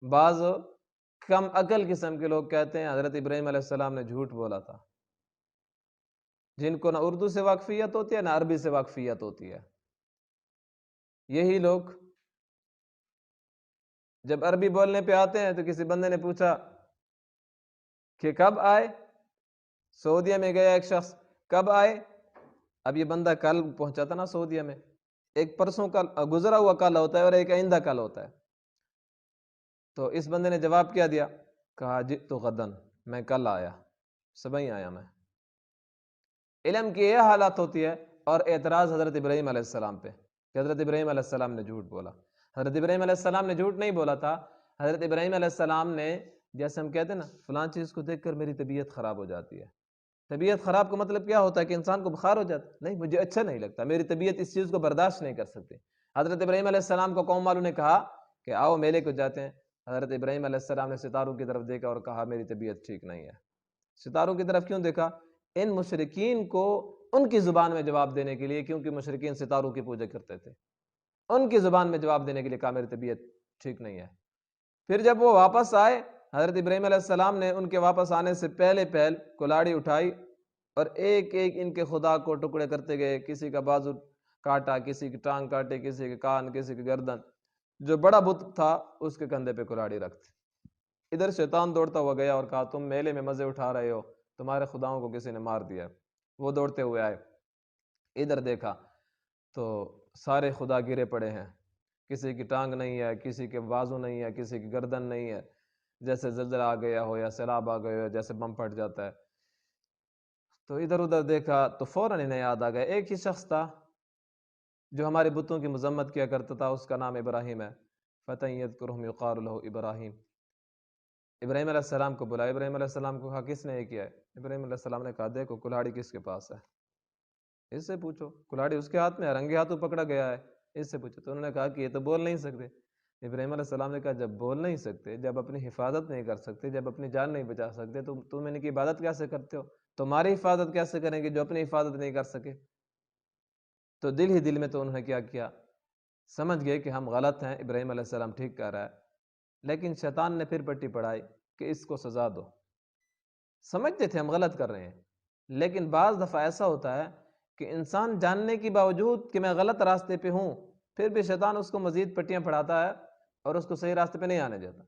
بعض کم عقل قسم کے لوگ کہتے ہیں حضرت ابراہیم علیہ السلام نے جھوٹ بولا تھا، جن کو نہ اردو سے واقفیت ہوتی ہے نہ عربی سے واقفیت ہوتی ہے۔ یہی لوگ جب عربی بولنے پہ آتے ہیں تو کسی بندے نے پوچھا کہ کب آئے، سعودیہ میں گیا ایک شخص، کب آئے؟ اب یہ بندہ کل پہنچا تھا نا سعودیہ میں، ایک پرسوں کا گزرا ہوا کل ہوتا ہے اور ایک آئندہ کل ہوتا ہے۔ تو اس بندے نے جواب کیا دیا؟ کہا جئت غدن، میں کل آیا، صبح آیا میں۔ علم کی یہ حالت ہوتی ہے، اور اعتراض حضرت ابراہیم علیہ السلام پہ کہ حضرت ابراہیم علیہ السلام نے جھوٹ بولا۔ حضرت ابراہیم علیہ السلام نے جھوٹ نہیں بولا تھا، حضرت ابراہیم علیہ السلام نے، جیسے ہم کہتے ہیں نا فلاں چیز کو دیکھ کر میری طبیعت خراب ہو جاتی ہے، طبیعت خراب کا مطلب کیا ہوتا ہے کہ انسان کو بخار ہو جاتا ہے؟ نہیں، مجھے اچھا نہیں لگتا، میری طبیعت اس چیز کو برداشت نہیں کر سکتی۔ حضرت ابراہیم علیہ السلام کو قوم والوں نے کہا کہ آؤ میلے کو جاتے ہیں۔ حضرت ابراہیم علیہ السلام نے ستاروں کی طرف دیکھا اور کہا میری طبیعت ٹھیک نہیں ہے۔ ستاروں کی طرف کیوں دیکھا؟ ان مشرکین کو ان کی زبان میں جواب دینے کے لیے، کیونکہ مشرکین ستاروں کی پوجا کرتے تھے، ان کی زبان میں جواب دینے کے لیے کہا میری طبیعت ٹھیک نہیں ہے۔ پھر جب وہ واپس آئے، حضرت ابراہیم علیہ السلام نے ان کے واپس آنے سے پہلے کلاڑی اٹھائی اور ایک ایک ان کے خدا کو ٹکڑے کرتے گئے، کسی کا بازو کاٹا، کسی کی ٹانگ کاٹے، کسی کے کان، کسی کی گردن، جو بڑا بت تھا اس کے کندھے پہ کلاڑی رکھتے۔ ادھر شیطان دوڑتا ہوا گیا اور کہا تم میلے میں مزے اٹھا رہے ہو، تمہارے خداؤں کو کسی نے مار دیا۔ وہ دوڑتے ہوئے آئے، ادھر دیکھا تو سارے خدا گرے پڑے ہیں، کسی کی ٹانگ نہیں ہے، کسی کے بازو نہیں ہے، کسی کی گردن نہیں ہے، جیسے زلزلہ آ گیا ہو یا سیلاب آ گیا ہو، جیسے بم پھٹ جاتا ہے۔ تو ادھر ادھر دیکھا تو فوراً انہیں یاد آ گیا، ایک ہی شخص تھا جو ہمارے بتوں کی مذمت کیا کرتا تھا، اس کا نام ابراہیم ہے، فَتًى يَذْكُرُهُمْ يُقَالُ لَهُ ابراہیم۔ ابراہیم علیہ السلام کو بلایا، ابراہیم علیہ السلام کو کہا کس نے یہ کیا ہے؟ ابراہیم علیہ السلام نے کہا دیکھو کلاڑی کس کے پاس ہے، اس سے پوچھو، کلاڑی اس کے ہاتھ میں ہے، رنگے ہاتھوں پکڑا گیا ہے، اس سے پوچھو۔ تو انہوں نے کہا کہ یہ تو بول نہیں سکتے۔ ابراہیم علیہ السلام نے کہا جب بول نہیں سکتے، جب اپنی حفاظت نہیں کر سکتے، جب اپنی جان نہیں بچا سکتے، تو تم ان کی عبادت کیسے کرتے ہو؟ تمہاری حفاظت کیسے کریں گے جو اپنی حفاظت نہیں کر سکے؟ تو دل ہی دل میں تو انہوں نے کیا کیا، سمجھ گئے کہ ہم غلط ہیں، ابراہیم علیہ السلام ٹھیک کہہ رہا ہے، لیکن شیطان نے پھر پٹی پڑھائی کہ اس کو سزا دو۔ سمجھتے تھے ہم غلط کر رہے ہیں، لیکن بعض دفعہ ایسا ہوتا ہے کہ انسان جاننے کے باوجود کہ میں غلط راستے پہ ہوں، پھر بھی شیطان اس کو مزید پٹیاں پڑھاتا ہے اور اس کو صحیح راستے پہ نہیں آنے دیتا۔